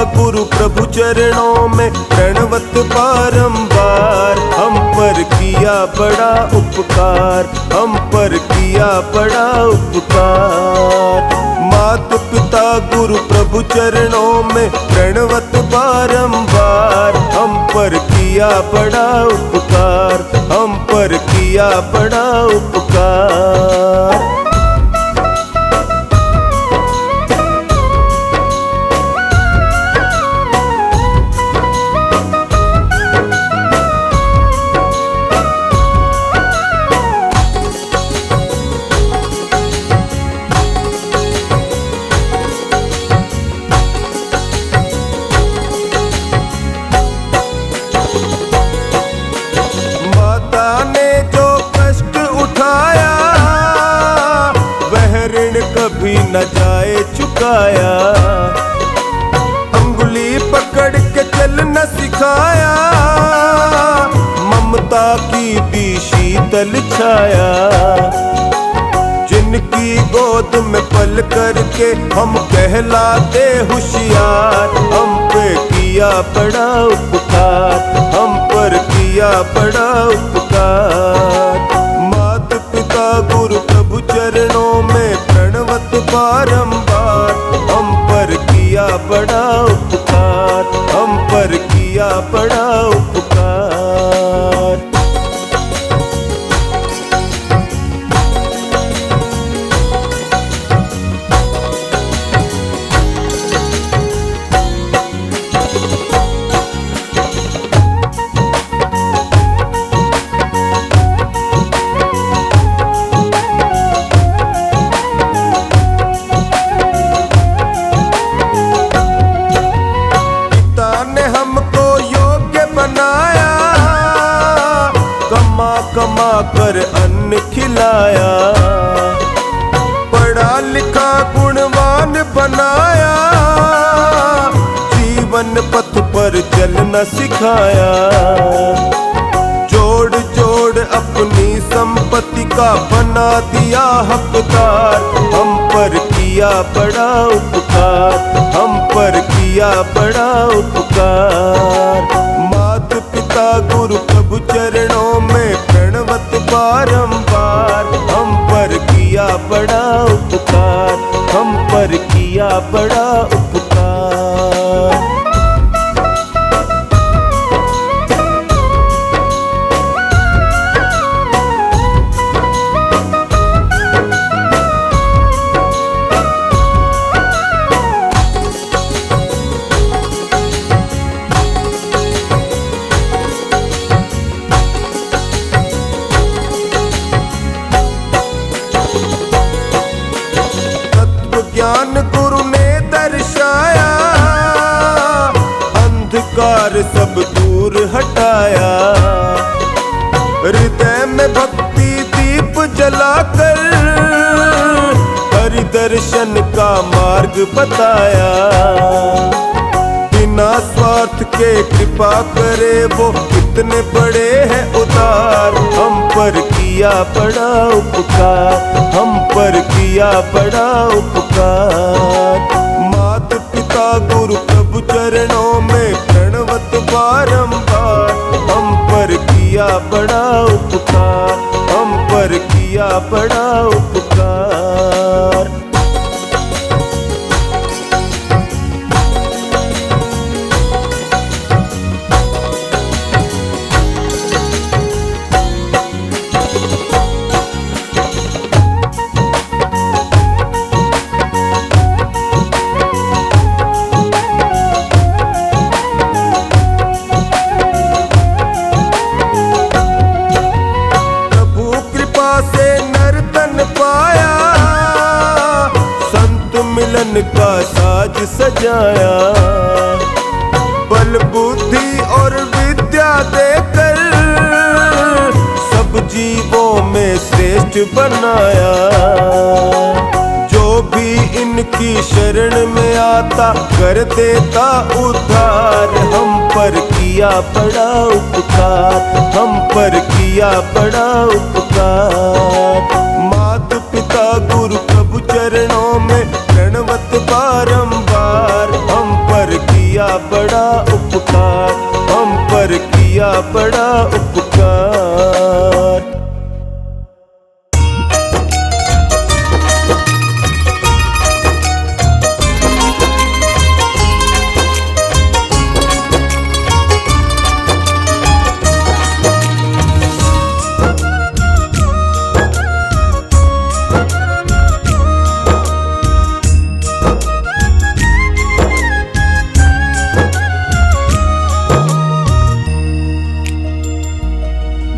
गुरु प्रभु चरणों में प्रणवत बारंबार। हम पर किया बड़ा उपकार, हम पर किया बड़ा उपकार। मात पिता गुरु प्रभु चरणों में प्रणवत बारंबार। हम पर किया बड़ा उपकार, हम पर किया बड़ा उपकार। कभी न जाए चुकाया, अंगुली पकड़ के चलना सिखाया। ममता की दी शीतल छाया, जिनकी गोद में पल करके हम कहलाते होशियार। हम पे किया बड़ा उपकार, हम पर किया बड़ा उपकार। माता पिता गुरु प्रभु चरणों में प्रणवत बारंबार। हम पर किया बड़ा उपकार, हम पर किया बड़ा उपकार। कमा कर अन्न खिलाया, पढ़ा लिखा गुणवान बनाया। जीवन पथ पर चलना सिखाया, जोड़ जोड़ अपनी संपत्ति का बना दिया हकदार। हम पर किया बड़ा उपकार, हम पर किया बड़ा उपकार। माता पिता गुरु प्रभु चरणों में प्रणवत बारंबार। हम पर किया बड़ा उपकार, हम पर किया बड़ा उपकार। ज्ञान गुरु ने दर्शाया, अंधकार सब दूर हटाया। हृदय में भक्ति दीप जलाकर हरि दर्शन का मार्ग बताया। बिना स्वार्थ के कृपा करे वो कितने बड़े हैं उदार। हम पर किया बड़ा उपकार, हम पर किया बड़ा उपकार। माता पिता गुरु प्रभु चरणों में प्रणवत बारंबार। हम पर किया बड़ा उपकार, हम पर किया बड़ा उपकार। मिलन का साज सजाया, बल बुद्धि और विद्या देकर सब जीवों में श्रेष्ठ बनाया। जो भी इनकी शरण में आता कर देता उद्धार। हम पर किया बड़ा उपकार, हम पर किया बड़ा उपकार। माता पिता गुरु प्रभु चरणों में प्रणवत बारंबार। हम पर किया किया बड़ा उपकार।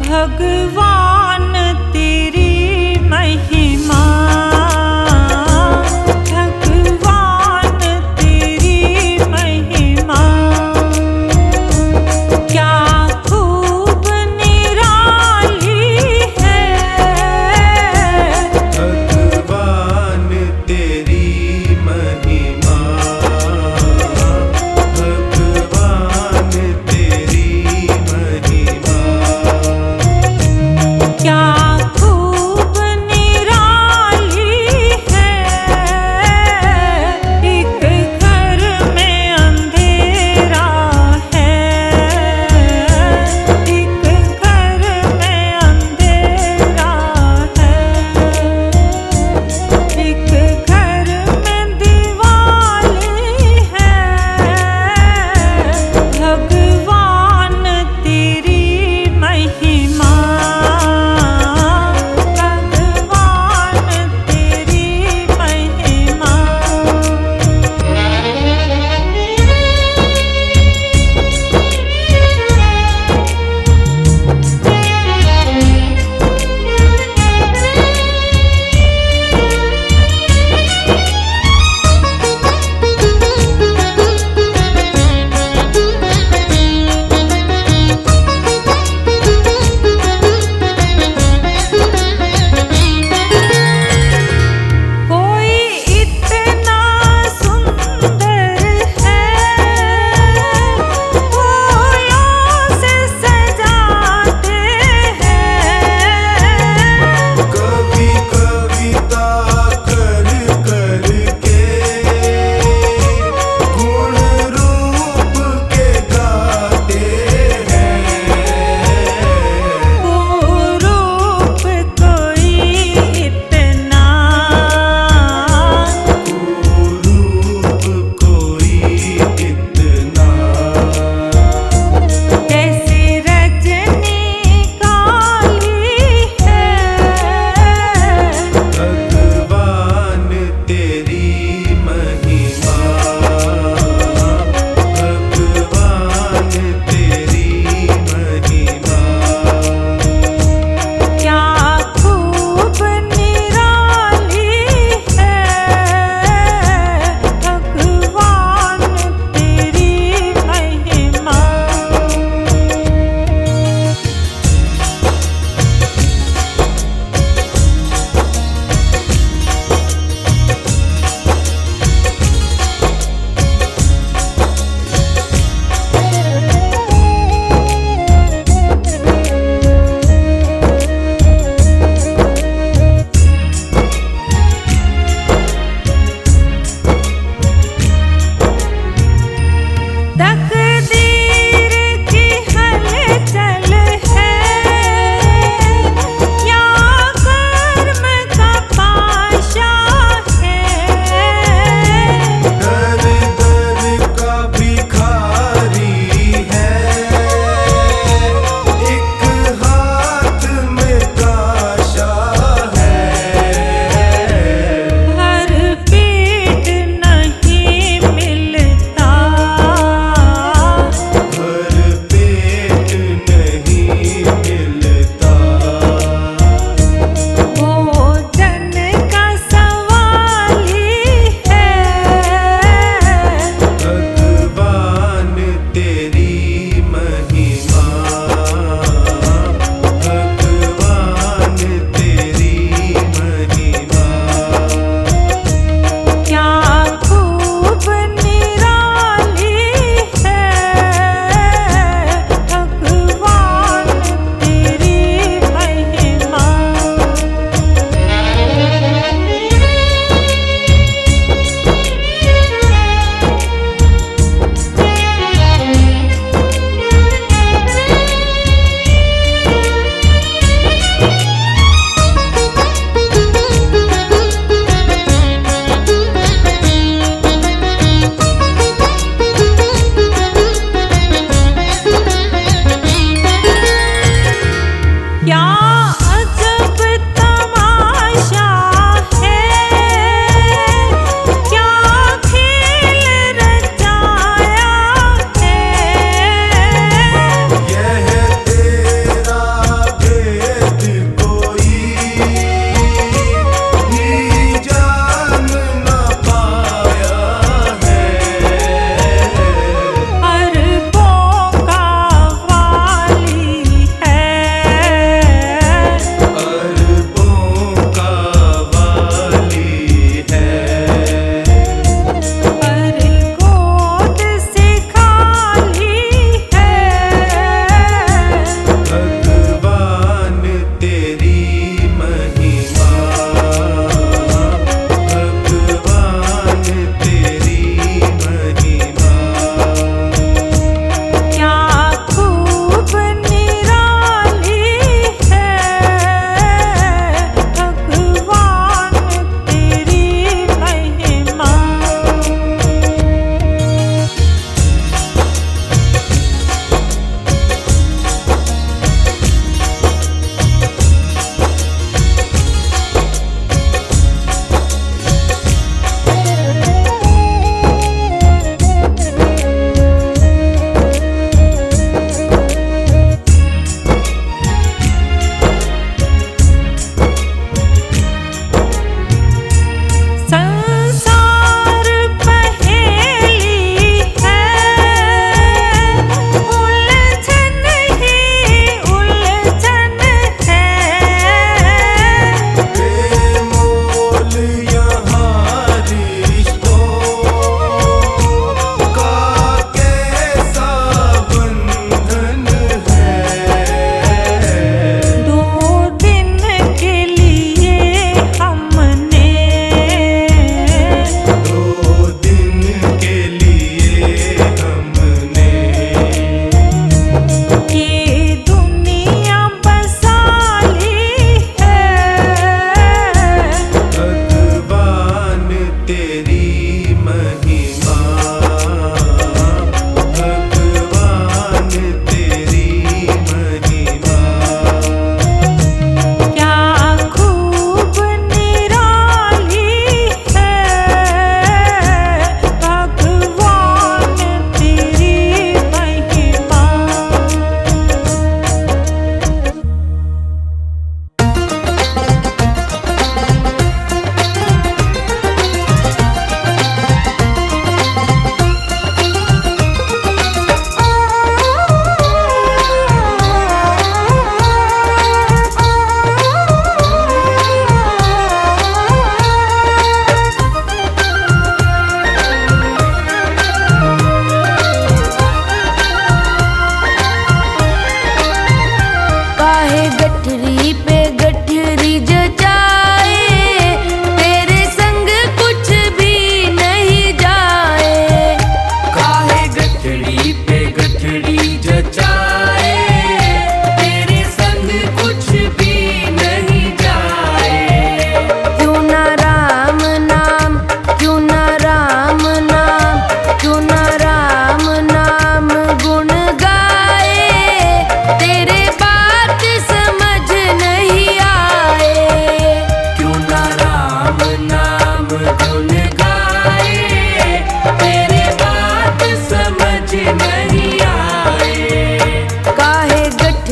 भगवान तेरी महिमा, भगवान तेरी महिमा, क्या खूब निराली है। भगवान तेरी महिमा, भगवान तेरी महिमा,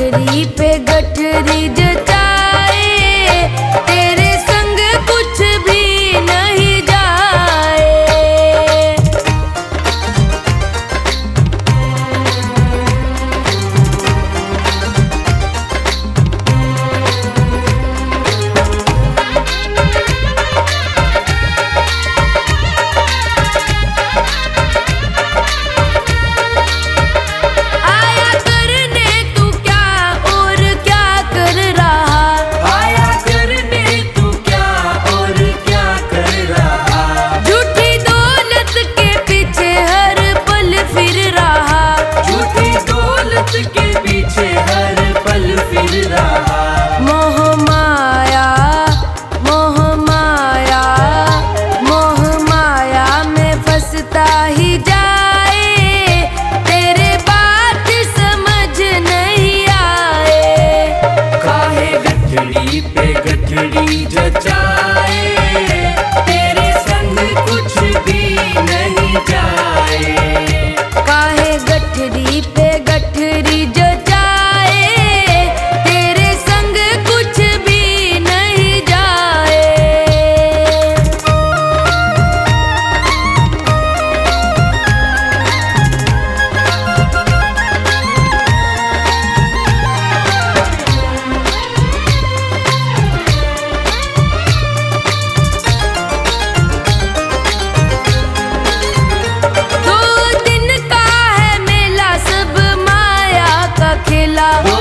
गठरी पे गठरी जचाए, तेरे संग कुछ भी नहीं जाए। आया करने तू क्या और क्या कर रहा, आया करने तू क्या और क्या कर रहा। झूठी दौलत के पीछे हर पल फिर रहा, झूठी दौलत के पीछे हर पल फिर रहा। मोह माया मोह माया मोह माया में फंसता ही जाए, तेरे बात समझ नहीं आए। काहे गठरी पे गठरी जचाए, तेरे संग कुछ भी नहीं जाए। काहे गठरी पे गठरी जचाए, तेरे संग कुछ भी नहीं जाए। दो दिन का है मेला सब माया का खेला, दो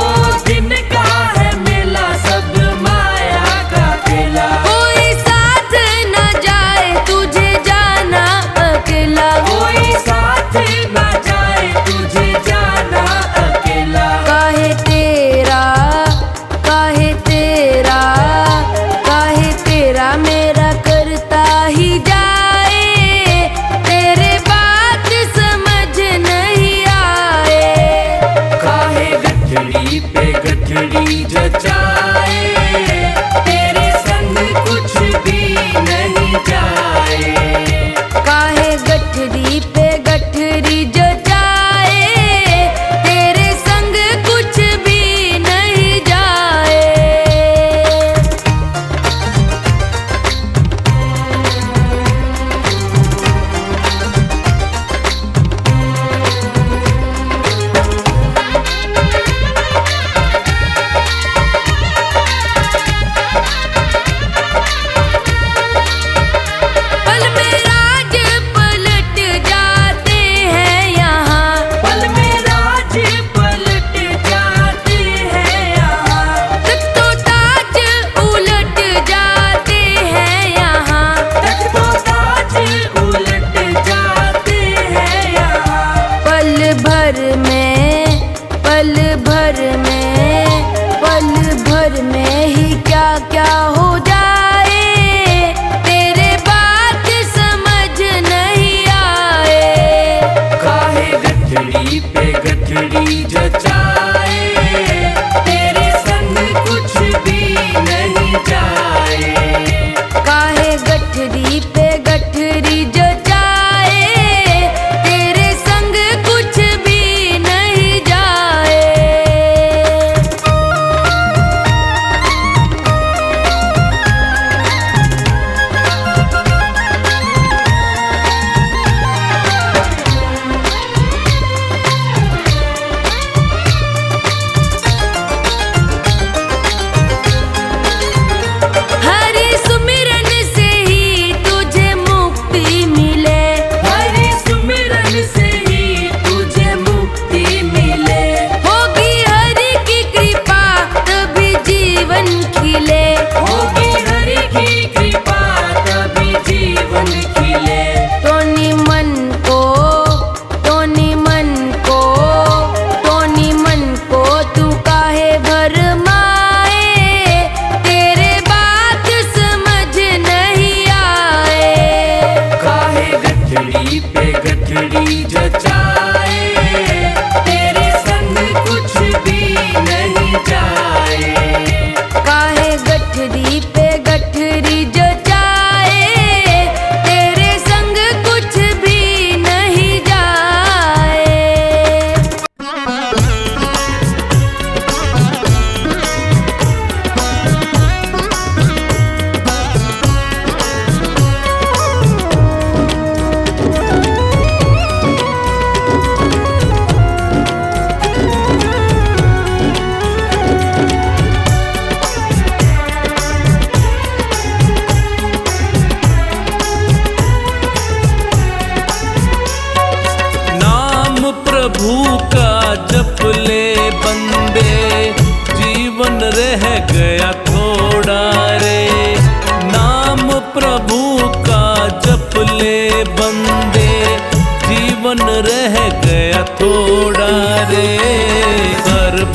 दिन का है मेला सब माया का खेला। कोई साथ न जाए तुझे जाना अकेला। कोई साथ न जाए तुझे जाना अकेला। काहे तेरा काहे तेरा काहे तेरा मेरा करता ही जाए, तेरे बात समझ नहीं आए। काहे गठरी पे गठरी जचाए, तेरे संग कुछ भी नहीं जाए। काहे गठरी पे गठरी जचाए, तेरे संग कुछ भी नहीं जाए।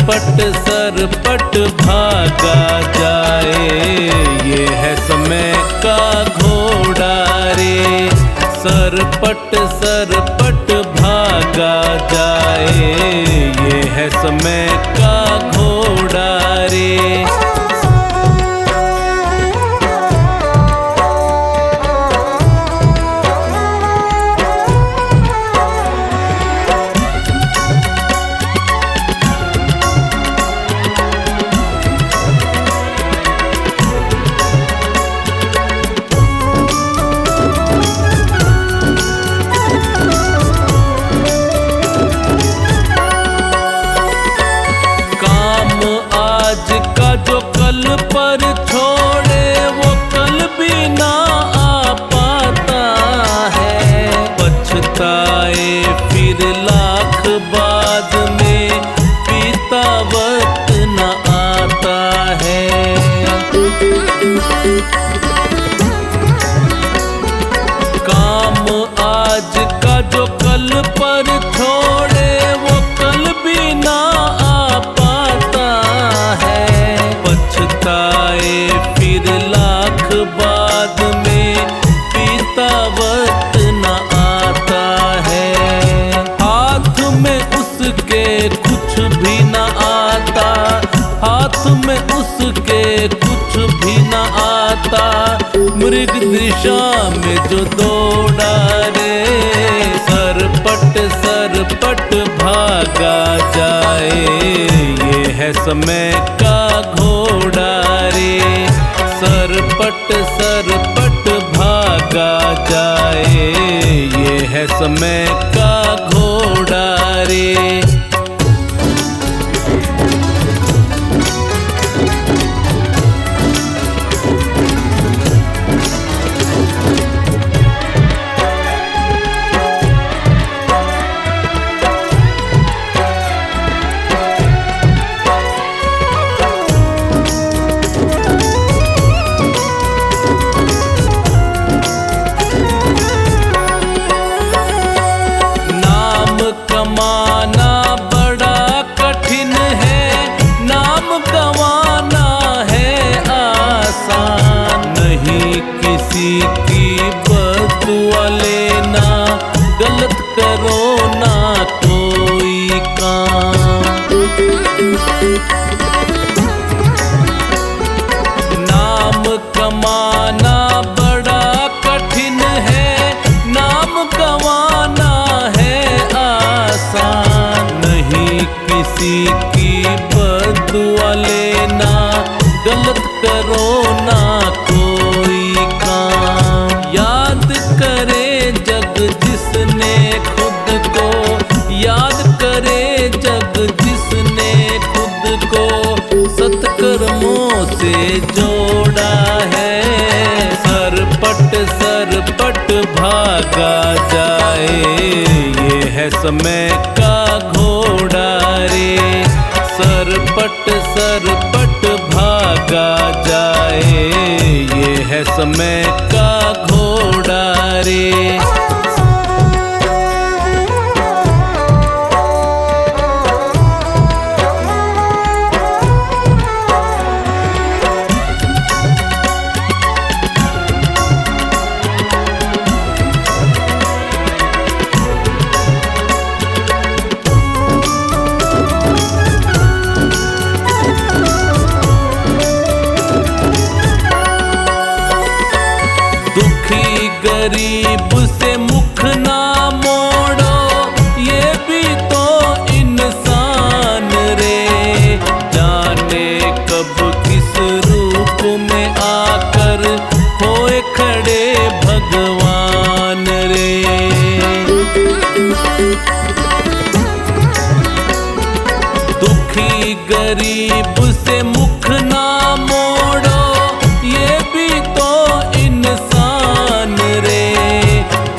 सरपट सरपट भागा जाए, ये है समय का घोड़ा रे। सरपट सरपट भागा जाए, ये है समय का घोड़ा रे। जो कल पर छोड़े वो कल भी ना आ पाता है। पछताए फिर लाख बाद में बीता वक्त न आता है। काम आज का जो कल पर छोड़े वो कल भी ना आ पाता है। पछताए फिर लाख बाद में बीता वक्त न आता है। हाथ में उसके कुछ भी न आता, हाथ में उसके कुछ भी न आता। मृग दिशा में जो दौड़ा रे, सरपट सरपट भागा जाए, ये है समय का घोड़ा रे। सरपट सरपट भागा जाए, ये है समय का घोड़ा रे। कमाना बड़ा कठिन है, नाम कमाना है आसान। नहीं किसी की बदुआ लेना, गलत करो ना कोई काम। नाम कमाना बड़ा कठिन है, नाम कमाना है आसान। नहीं किसी की बदुआ लेना, गलत करो ना कोई काम। याद करे जग जिसने खुद को, याद करे जग जिसने खुद को सत्कर्मों से जोड़ा है। सरपट सरपट भागा जाए, ये है समय का घोड़ा रे। सरपट सरपट भागा जाए, ये है समय का घोड़ा रे। दुखी गरीब से मुख ना मोड़ो, ये भी तो इंसान रे। जाने कब किस रूप में आकर होए खड़े भगवान रे। दुखी गरीब से मुख ना मोड़ो, ये भी तो इंसान रे।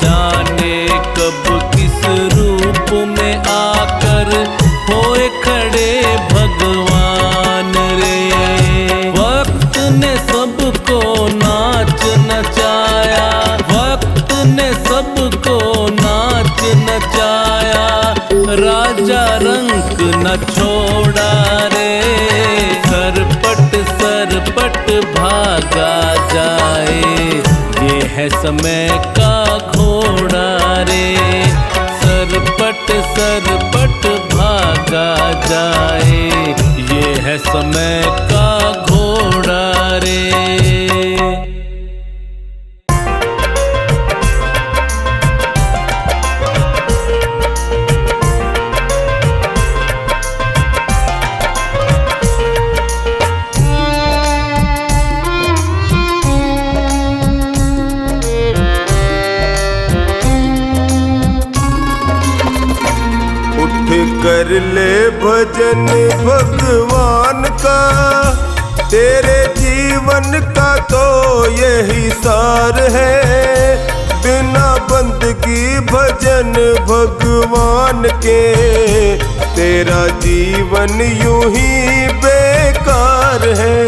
जाने कब किस रूप में आकर होए खड़े भगवान रे। वक्त ने सबको नाच नचाया, वक्त ने सबको नाच नचाया। राजा रंक न छोड़ा समय का घोड़ा रे, सरपट सरपट भागा जाए, ये है समय का घोड़ा रे। कर ले भजन भगवान का, तेरे जीवन का तो यही सार है। बिना बंदगी भजन भगवान के, तेरा जीवन यूं ही बेकार है।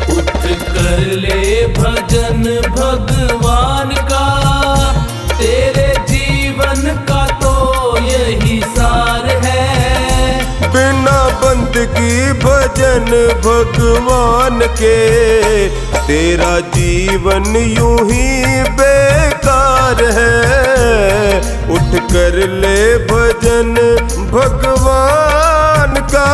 उठ कर ले भजन भगवान का, तेरे जीवन का तो यही सार है। बिना बंदगी भजन भगवान के, तेरा जीवन यूं ही बेकार है। उठ कर ले भजन भगवान का।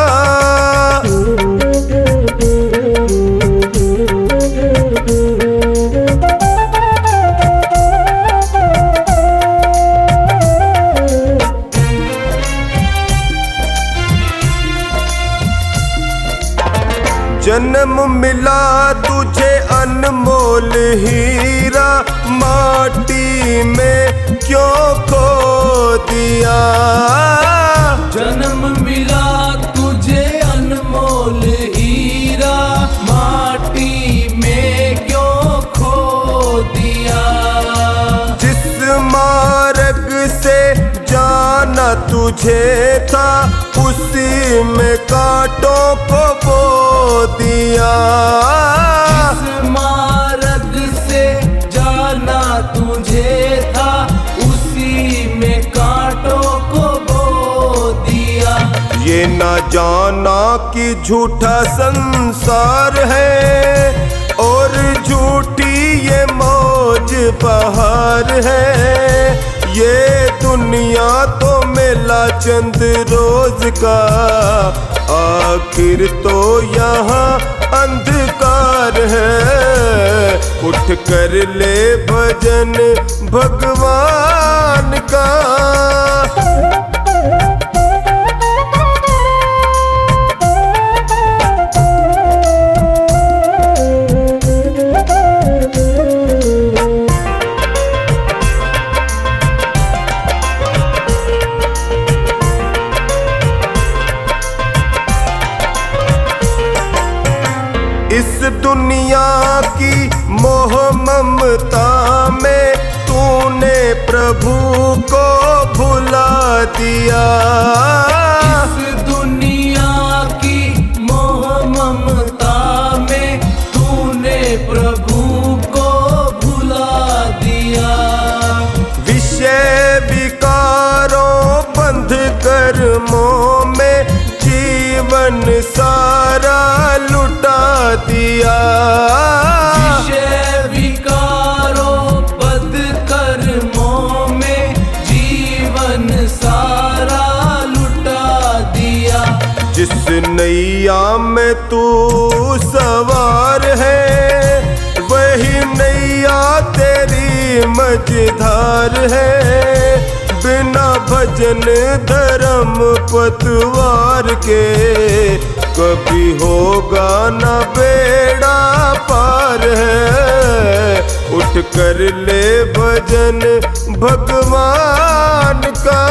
जन्म मिला तुझे अनमोल हीरा, माटी में क्यों खो दिया। जन्म मिला तुझे अनमोल हीरा, माटी में क्यों खो दिया। जिस मार्ग से जाना तुझे था, उसी में कांटों को बो दिया। जिस मार्ग से जाना तुझे था, उसी में कांटों को बो दिया। ये ना जाना कि झूठा संसार है, और झूठी ये मौज बहार है। ये दुनिया तो मेला चंद रोज का, आखिर तो यहाँ अंधकार है। उठ कर ले भजन भगवान का। इस दुनिया की मोह ममता में, तूने प्रभु को भुला दिया। इस दुनिया की मोह ममता में, तूने प्रभु को भुला दिया। विषय विकारों बंध कर्मों में, जीवन सारा लुटा दिया। विषय विकारों बद कर्मों में, जीवन सारा लुटा दिया। जिस नैया में तू सवार है, वही नैया तेरी मझधार है। बिना भजन धर्म पतवार के, कभी होगा न बेड़ा पार है। उठ कर ले भजन भगवान का।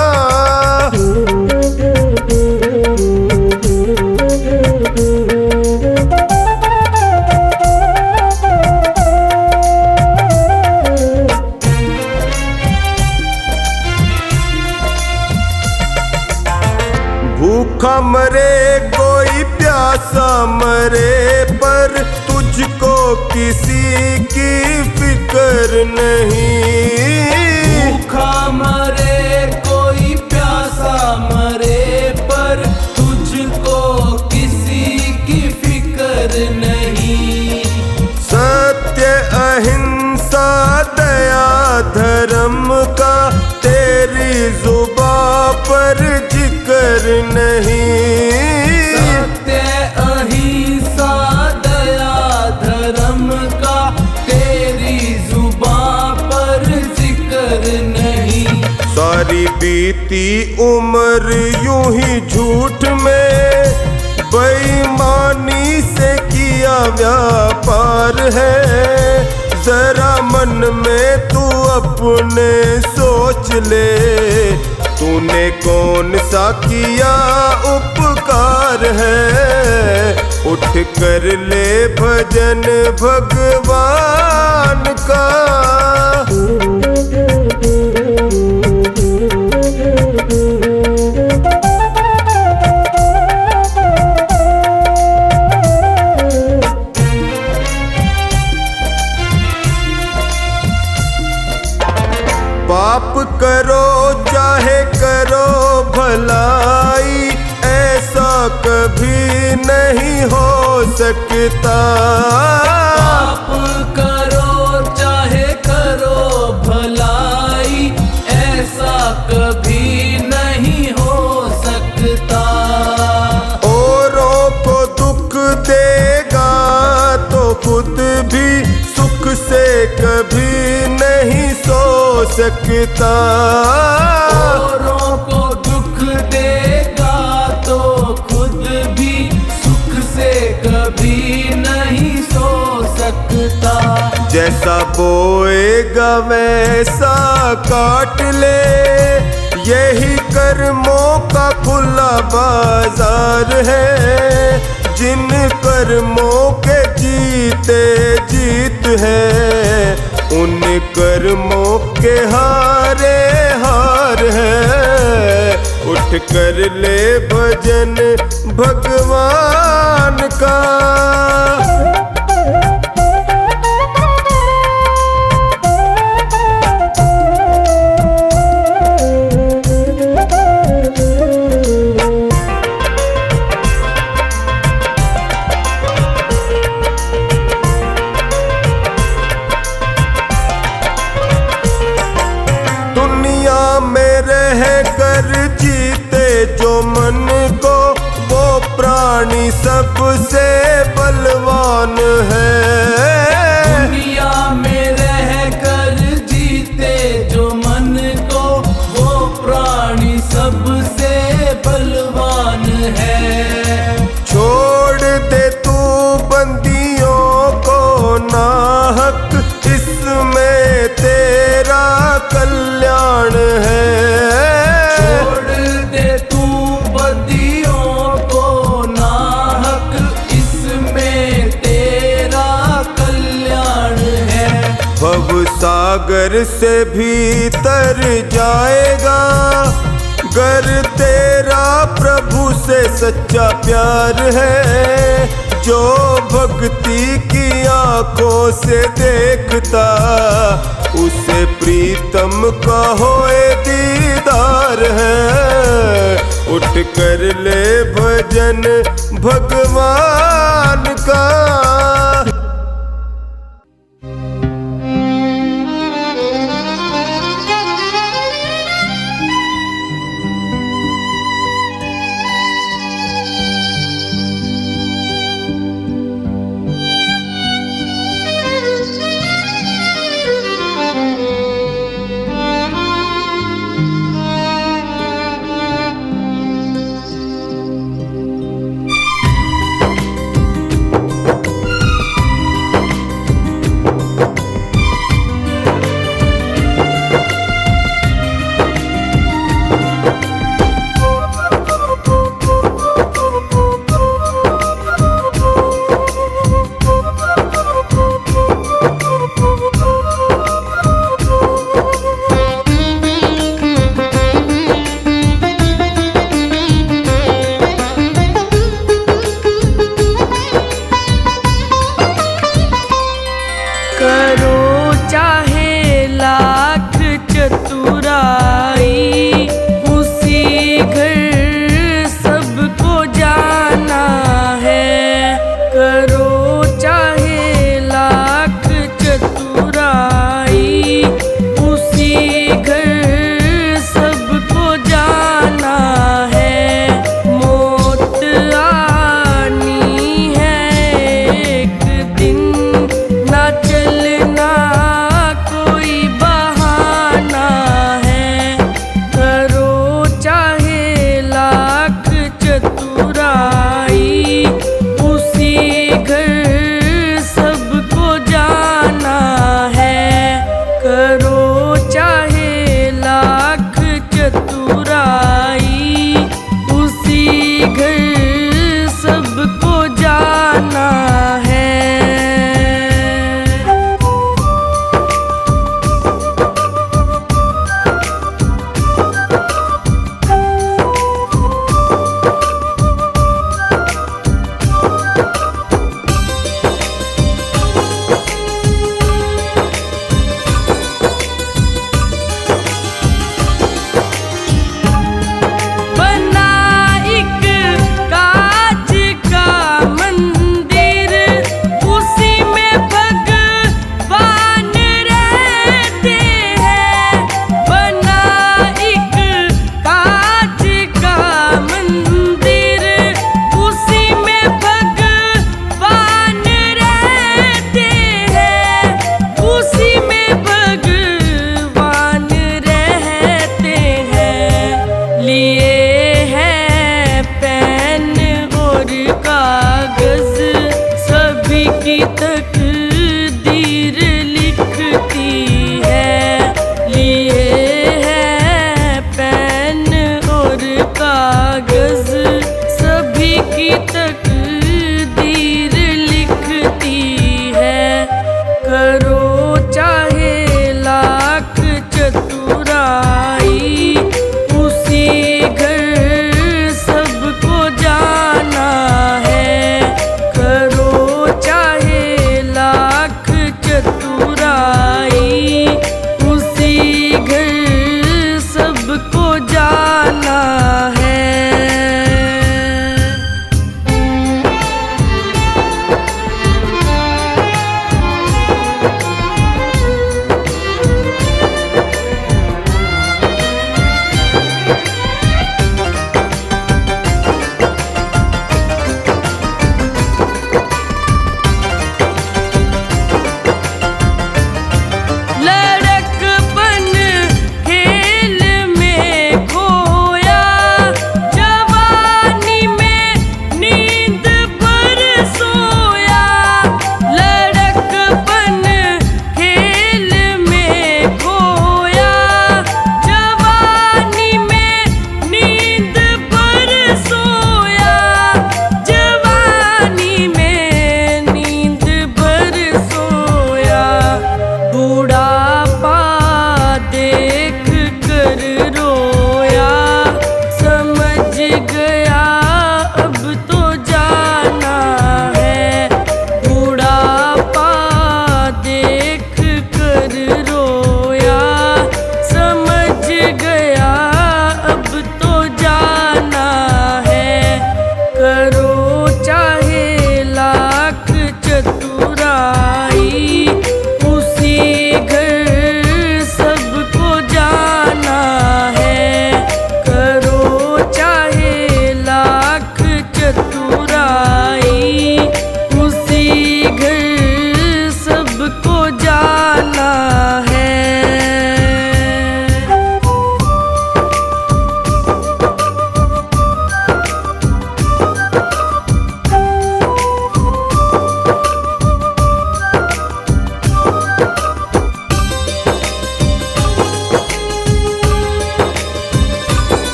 भूखा मरे कोई प्यासा मरे, पर तुझको किसी की फिक्र नहीं। भूखा मरे कोई प्यासा मरे, पर तुझको किसी की फिक्र नहीं। सत्य अहिंसा दया नहीं। सत्य अहिंसा दया धर्म का तेरी जुबां पर जिक्र नहीं। सारी बीती उम्र यूं ही झूठ में बेईमानी से किया व्यापार है। जरा मन में तू अपने सोच ले, तूने कौन सा किया उपकार है। उठ कर ले भजन भगवान का। पाप करो चाहे करो भलाई, ऐसा कभी नहीं हो सकता। पाप करो चाहे करो भलाई, ऐसा कभी नहीं हो सकता। औरों को दुख देगा तो खुद भी सुख से कभी नहीं सो सकता। औरों को दुख देगा तो खुद भी सुख से कभी नहीं सो सकता। जैसा बोएगा वैसा काट ले, यही कर्मों का खुला बाजार है। जिन कर्मों के जीते जीत है, उन कर्मों के हारे हार है। उठ कर ले भजन भगवान का। दुनिया में रह कर जीते जो मन को, वो प्राणी सबसे बलवान है। दुनिया में रह कर जीते जो मन को, वो प्राणी सबसे बलवान है। छोड़ दे तू बंदियों को नाहक, इसमें तेरा कल्याण है। छोड़ दे तू बंदियों को नाहक, इसमें तेरा कल्याण है। भव सागर से भीतर जाएगा, गर तेरा प्रभु से सच्चा प्यार है। जो भक्ति की आंखों से देखता, उसे प्रीतम का होए दीदार है। उठ कर ले भजन भगवान का।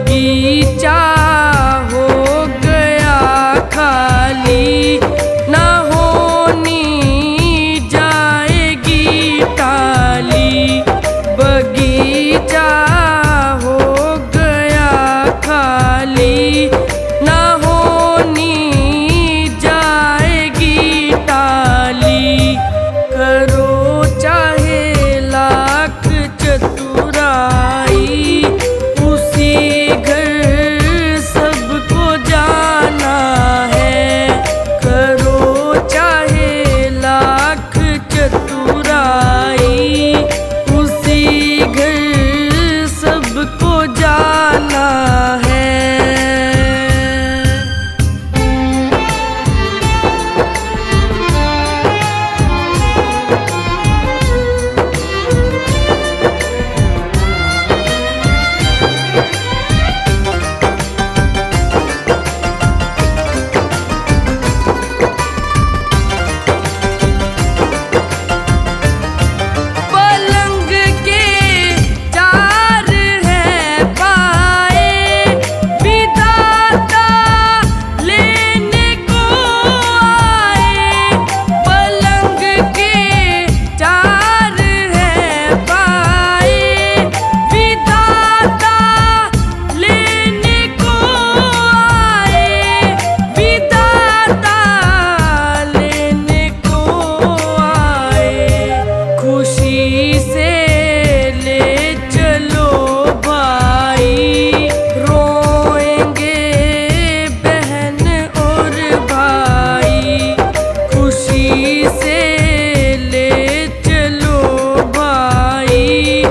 बगीचा हो गया खाली, ना होनी जाएगी टाली। बगीचा हो गया खाली, ना होनी जाएगी टाली। करो चाहे लाख चतुराई, उसी घर सबको जाना है। करो चाहे लाख चतुराई, उसी घर सबको जाना है। पलंग के चार हैं पाए, विधाता लेने को आए। पलंग के चार हैं पाए, विधाता लेने को आए। विधाता लेने को आए। खुशी से ले चलो भाई, रोएंगे बहन और भाई। खुशी से ले चलो भाई,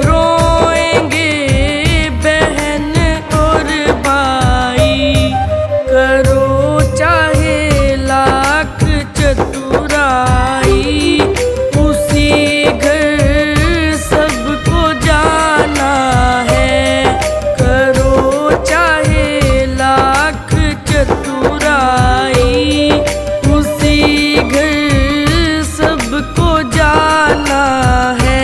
रोएंगे बहन और भाई। करो चाहे लाख चतुराई, उसी घर सबको जाना है। करो चाहे लाख चतुराई, उसी घर सबको जाना है।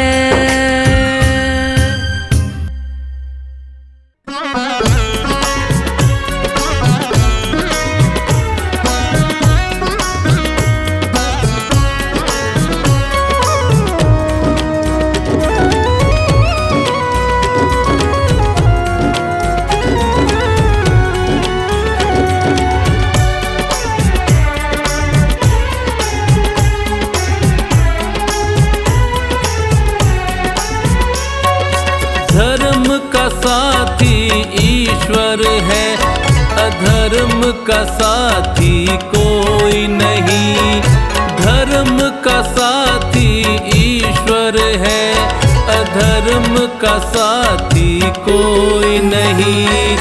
धर्म का साथी ईश्वर है, अधर्म का साथी कोई नहीं। धर्म का साथी ईश्वर है, अधर्म का साथी कोई नहीं।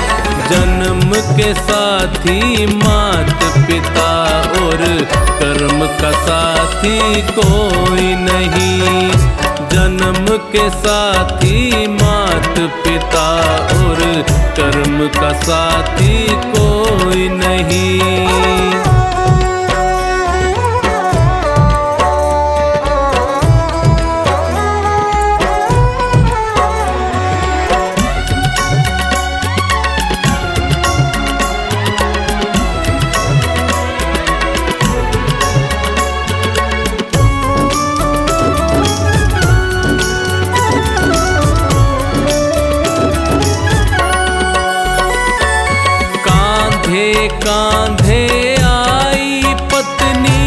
जन्म के साथी मात पिता और कर्म का साथी कोई नहीं। जन्म के साथी मात पिता और कर्म का साथी कोई नहीं। कांधे आई पत्नी,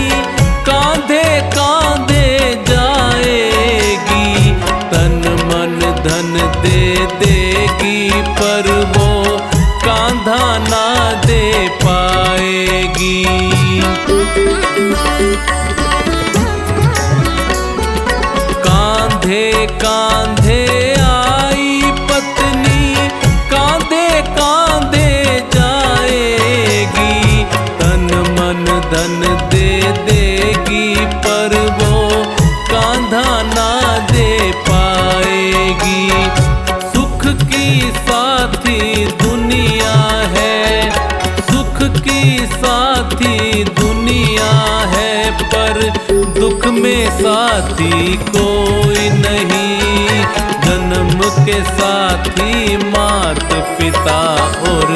कांधे कांधे जाएगी। तन मन धन दे देगी, पर वो कांधा ना दे पाएगी। कांधे कांधे आई पत्नी, कांधे कांधे जाएगी। तन मन धन दे देगी, पर वो कांधा ना दे पाएगी। सुख की साथी दुनिया है, सुख की साथी दुनिया है, पर दुख में साथी कोई नहीं। जन्म के साथी मात पिता और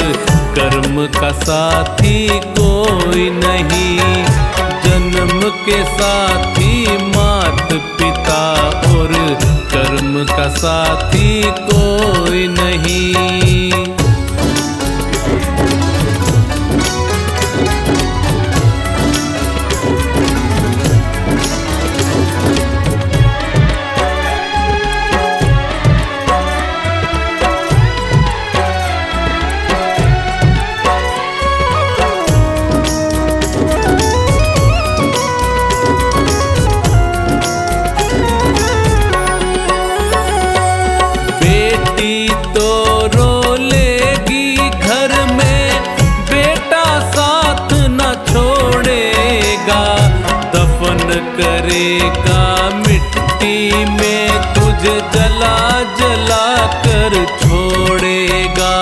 कर्म का साथी कोई नहीं। जन्म के साथी मात पिता और कर्म का साथी कोई नहीं। करेगा मिट्टी में तुझे जला जला कर छोड़ेगा।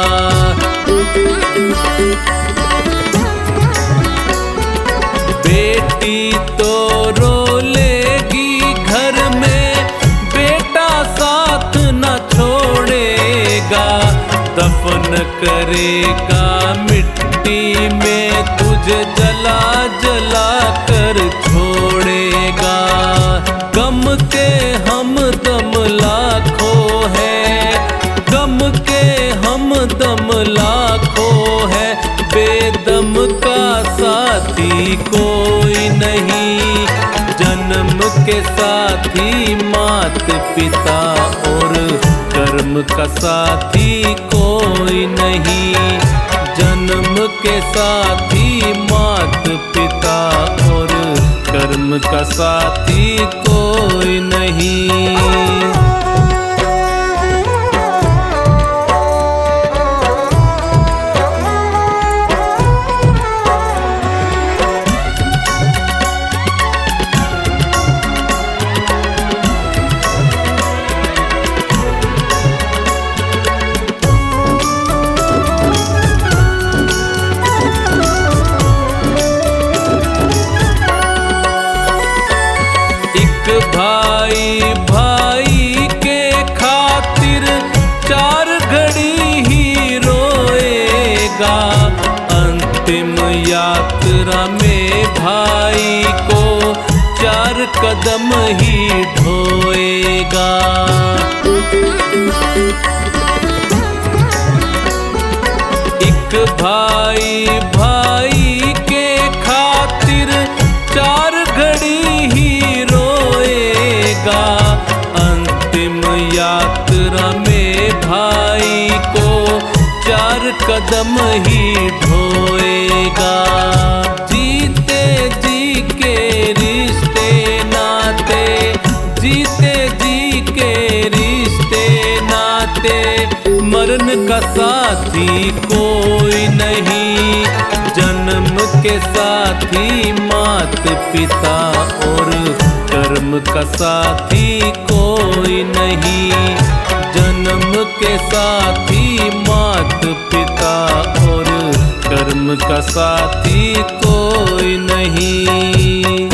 बेटी तो रो लेगी घर में, बेटा साथ न छोड़ेगा। दफन करेगा मिट्टी में तुझे जला जला कर छोड़ेगा। गम के हम दम लाखों है, गम के हम दम लाखों है, बेदम का साथी कोई नहीं। जन्म के साथी मात पिता और कर्म का साथी कोई नहीं। जन्म के साथी मात पिता और कर्म का साथी कोई नहीं। भाई भाई के खातिर 4 घड़ी ही रोएगा। अंतिम यात्रा में भाई को 4 कदम ही ढोएगा। एक भाई भाई के खातिर 4 घड़ी ही अंतिम यात्रा में भाई को 4 कदम ही ढोएगा। जीते जी के रिश्ते नाते, जीते जी के रिश्ते नाते, मरण का साथी कोई नहीं। जन्म के साथी मात पिता और कर्म का साथी कोई नहीं। जन्म के साथी मात पिता और कर्म का साथी कोई नहीं।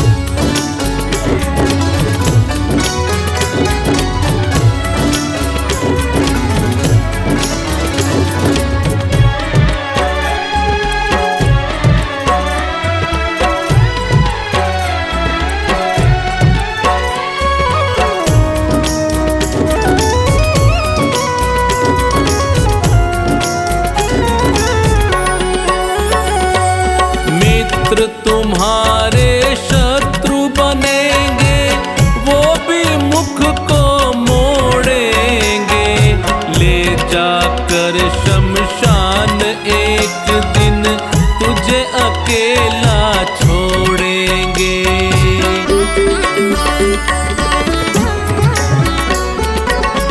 तुम्हारे शत्रु बनेंगे, वो भी मुख को मोड़ेंगे। ले जाकर शमशान एक दिन तुझे अकेला छोड़ेंगे।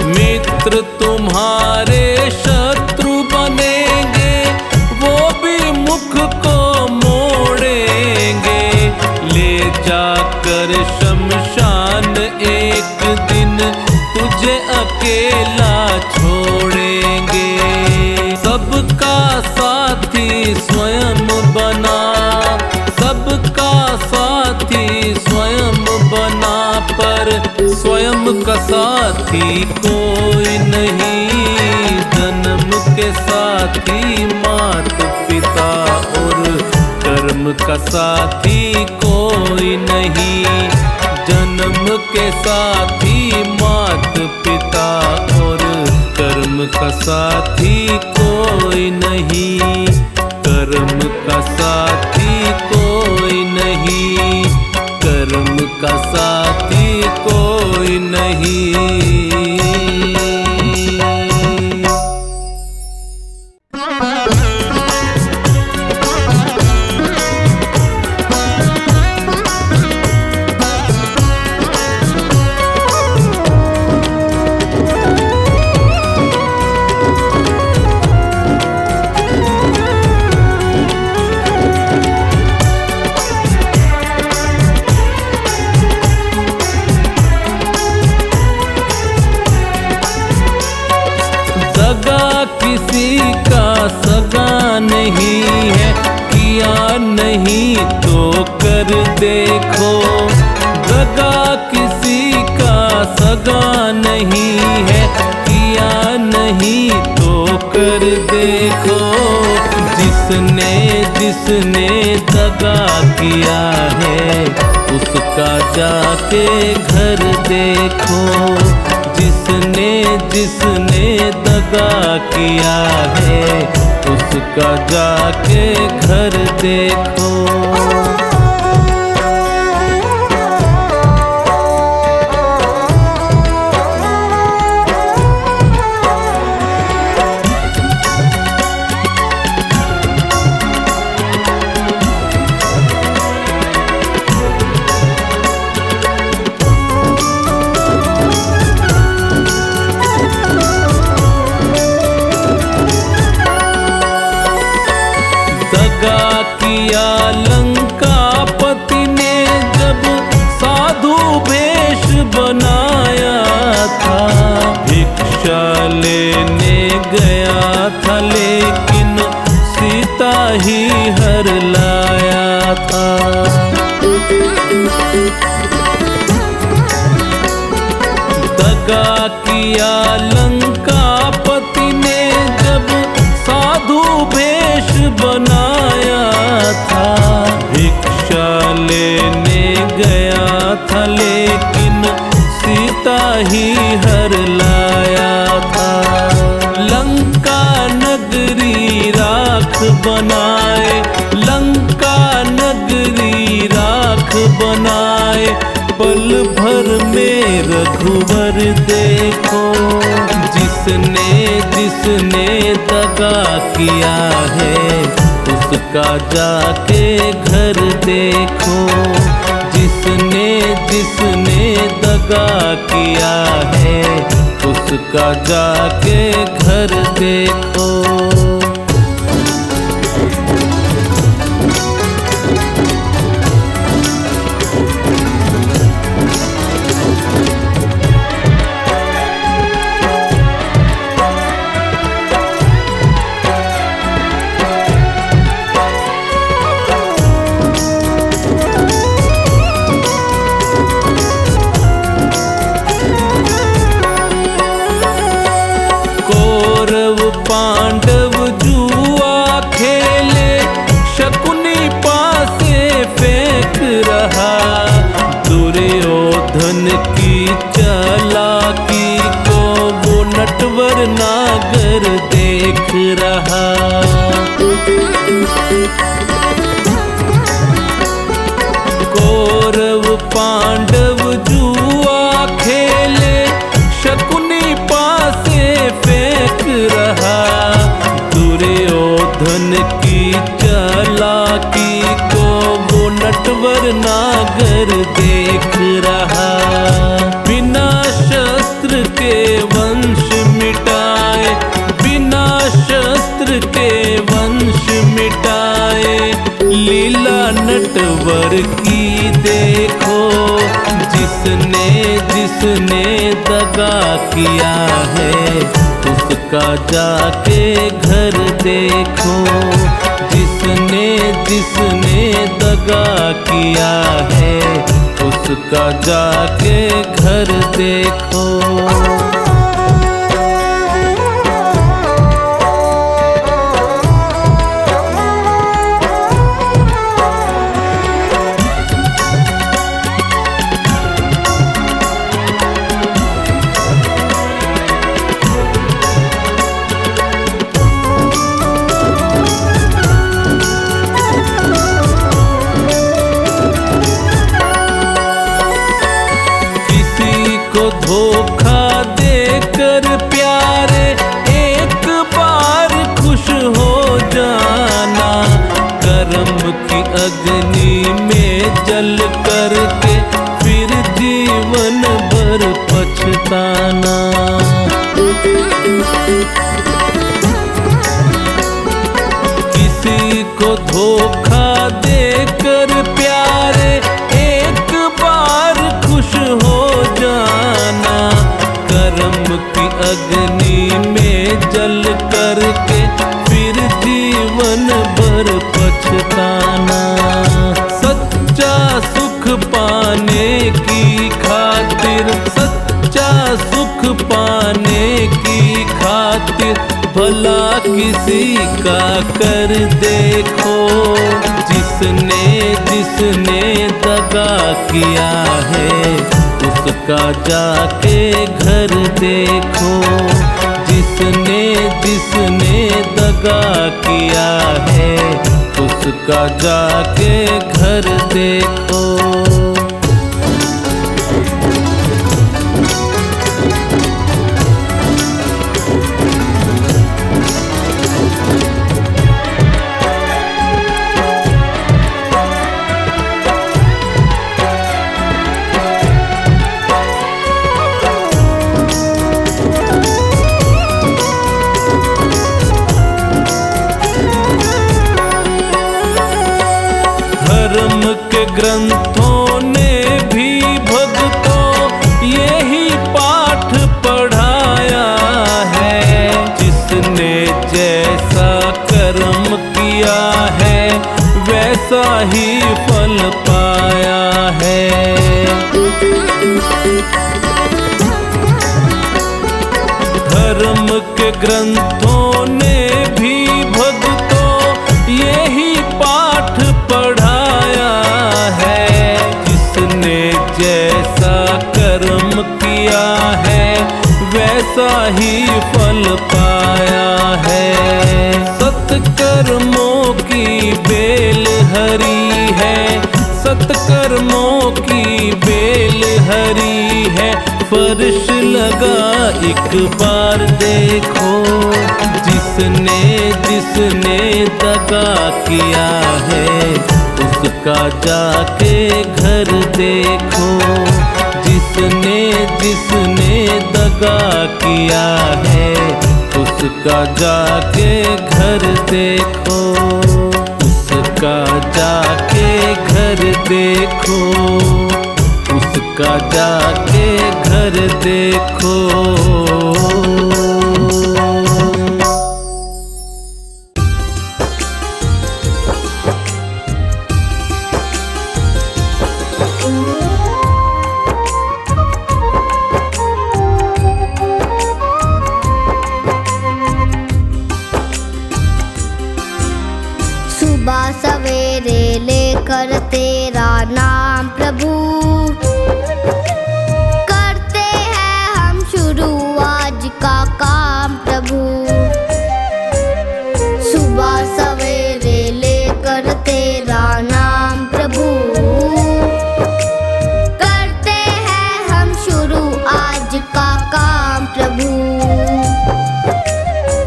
मित्र तुम्हारे शत्रु बनेंगे, वो भी मुख को ले जाकर शमशान एक दिन तुझे अकेला छोड़ेंगे। सबका साथी स्वयं बना, सबका साथी स्वयं बना, पर स्वयं का साथी कोई नहीं। जन्म के साथ मात पिता और कर्म का साथी कोई नहीं। जन्म के साथी मात पिता और कर्म का साथी कोई नहीं। कर्म का साथी कोई नहीं। कर्म का साथी कोई नहीं। किसी का सगा नहीं है, किया नहीं तो कर देखो। दगा किसी का सगा नहीं है, किया नहीं तो कर देखो। जिसने जिसने दगा किया है उसका जाके घर देखो। जिसने जिसने दगा किया है उसका जाके घर देखो। किया लंकापति ने जब साधु वेश बनाया था। भिक्षा लेने गया था लेकिन सीता ही हर लाया था। दगा किया लंकापति ने जब साधु वेश बनाया था। भिक्षा लेने गया था लेकिन सीता ही हर लाया था। लंका नगरी राख बनाए, लंका नगरी राख बनाए। पल भर में रघुवर देखो। जिसने जिसने दगा किया है उसका जाके घर देखो। जिसने जिसने दगा किया है उसका जाके घर देखो। पांडव जुआ खेले, शकुनी पासे फेंक रहा। दुर्योधन की चालाकी को वो नटवर नागर देख रहा। कौरव पांडव जुआ खेले, शकुनी पासे फेंक रहा। दुर्योधन की चालाकी को वो नटवर नागर देख रहा। बिना शस्त्र के वंश मिटाए, बिना शस्त्र के वंश मिटाए। लीला नटवर की देखो। जिसने जिसने दगा किया है उसका जाके घर देखो। जिसने जिसने दगा किया है उसका जाके घर देखो। धोखा देकर प्यारे एक बार खुश हो जाना, कर्म की अग्नि में जल करके फिर जीवन भर पछताना। किसी को धोखा देकर प्यारे एक बार खुश हो जाना, कर्म की अग्नि में जल करके फिर जीवन भर पछताना। सच्चा सुख पाने की खातिर, सच्चा सुख पाने की खातिर भला किसी का कर देखो, जिसने जिसने दगा किया है उसका जाके घर देखो, जिसने जिसने दगा किया है उसका जाके घर देखो। धर्म के ग्रंथों ने भी भक्तों यही पाठ पढ़ाया है, जिसने जैसा कर्म किया है वैसा ही फल पाया है। धर्म के ग्रंथों ने भी भक्तों यही पाठ पढ़ाया है, जिसने जैसा कर्म किया है वैसा ही फल पाया है। सत्कर्मों की बेल हरी है, सत्कर्मों की बेल हरी है, फर्श लगा एक बार देखो, जिसने जिसने दगा किया है उसका जाके घर देखो, जिसने जिसने दगा किया है उसका जाके घर देखो, उसका जाके घर देखो, उसका जाके घर देखो। सुबह सवेरे लेकर तेरा नाम प्रभु, करते हैं हम शुरू आज का काम प्रभु। सुबह सवेरे लेकर तेरा नाम प्रभु, करते हैं हम शुरू आज का काम प्रभु।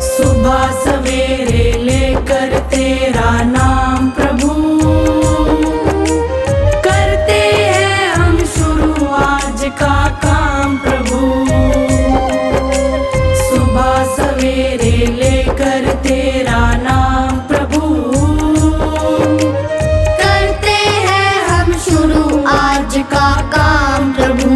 सुबह सवेरे लेकर तेरा नाम प्रभु, करते हैं हम शुरू आज का काम प्रभु। सुबह सवेरे लेकर तेरा नाम प्रभु, करते हैं हम शुरू आज का काम प्रभु।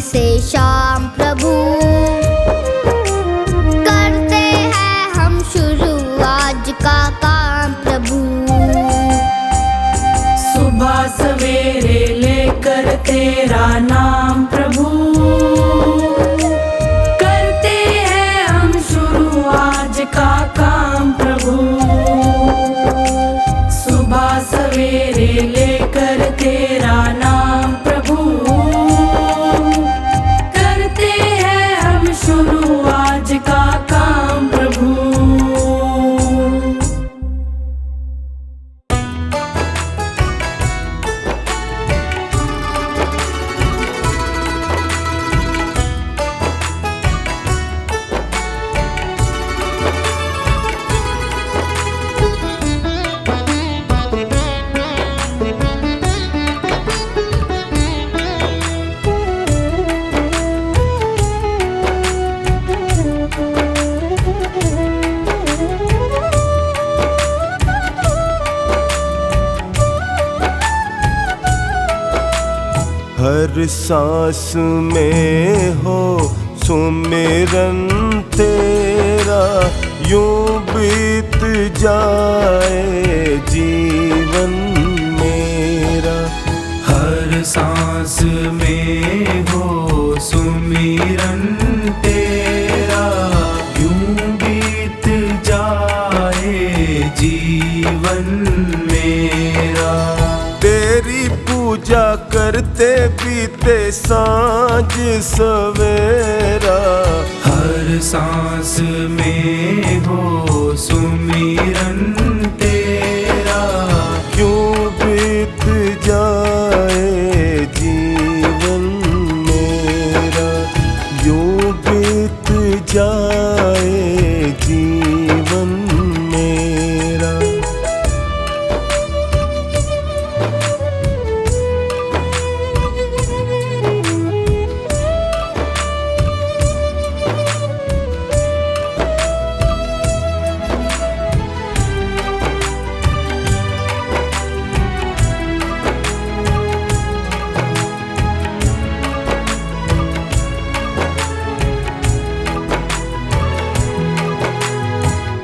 से शाम प्रभु, करते हैं हम शुरू आज का काम प्रभु। सुबह सवेरे लेकर तेरा नाम प्रभु, करते हैं हम शुरू आज का काम प्रभु। सुबह सवेरे लेकर तेरा नाम प्रभु, करते हैं हम शुरू आज का काम प्रभु। हर सांस में हो सुमिरन तेरा, यूं बीत जाए जीवन मेरा। हर सांस में हो सुमिरन तेरा, यूं बीत जाए जीवन मेरा। तेरी पूजा करते बीते सांझ सवेरा। हर सांस में हो सुमिरन तेरा, यूं बीत जाए जीवन मेरा, यूं बीत जाए जीवन मेरा।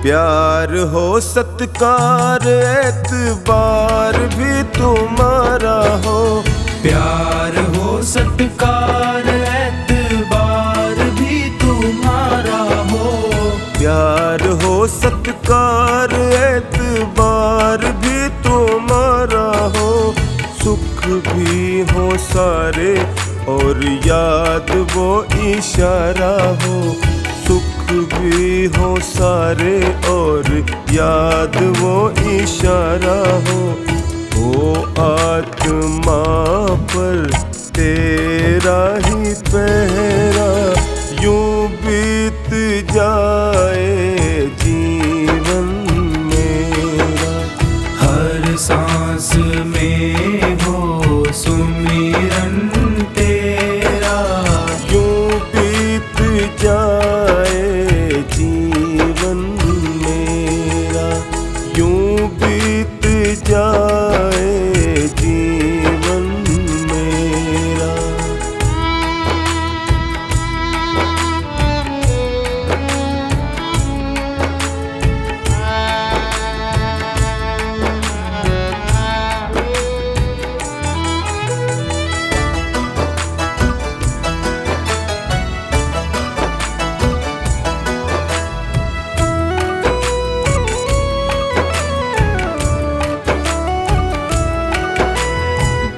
प्यार हो सत्कार एतबार भी तुम्हारा हो। प्यार हो सत्कार एतबार भी तुम्हारा हो। प्यार हो सत्कार एतबार भी तुम्हारा हो। सुख भी हो सारे और याद वो इशारा हो। सुख भी हो सारे और याद वो इशारा हो। ओ आत्मा पर तेरा ही पहरा, यूं बीत जाए जीवन मेरा। हर सांस में हो सुमिरन तेरा, यूं बीत जाए जीवन मेरा, यूं बीत जाए जीवन मेरा।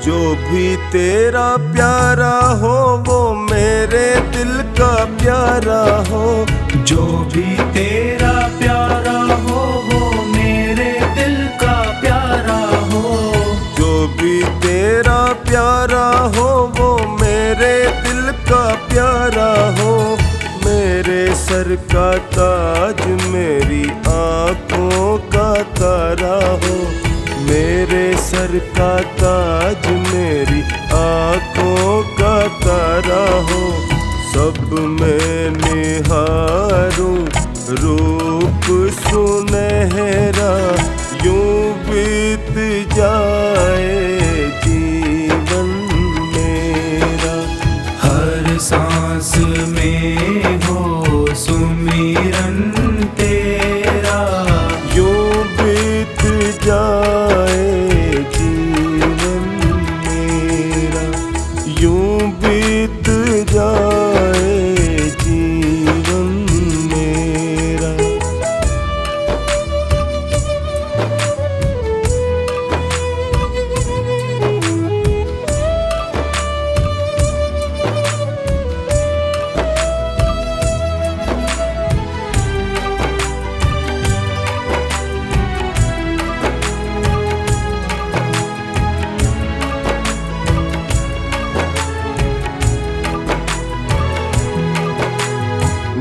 जो भी तेरा प्यारा हो वो मेरे दिल का प्यारा हो। जो भी तेरा प्यारा हो वो मेरे दिल का प्यारा हो। जो भी तेरा प्यारा हो वो मेरे दिल का प्यारा हो। मेरे सर का ताज मेरी आँखों का तारा हो। मेरे सर का ताज मेरी आँखों का तारा हो। सब मैं निहारूं रूप सुनहरा, यूं बीत जाए जीवन मेरा। हर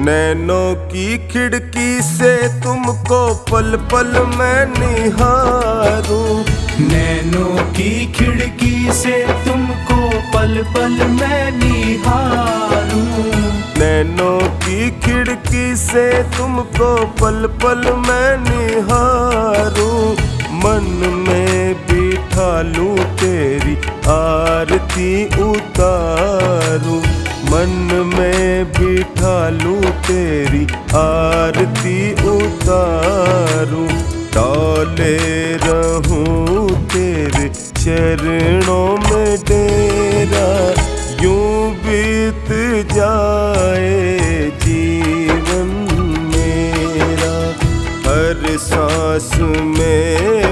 नैनों की खिड़की से तुमको पल पल मैं निहारूं। नैनों की खिड़की से तुमको पल पल मैं निहारूं। नैनों की खिड़की से तुमको पल पल मैं निहारूं। मन में बिठा लूं तेरी आरती उतारूं। मन में बिठा लूं तेरी आरती उतारूं। डाले रहूं तेरे चरणों में डेरा। यूं बीत जाए जीवन मेरा। हर सांस में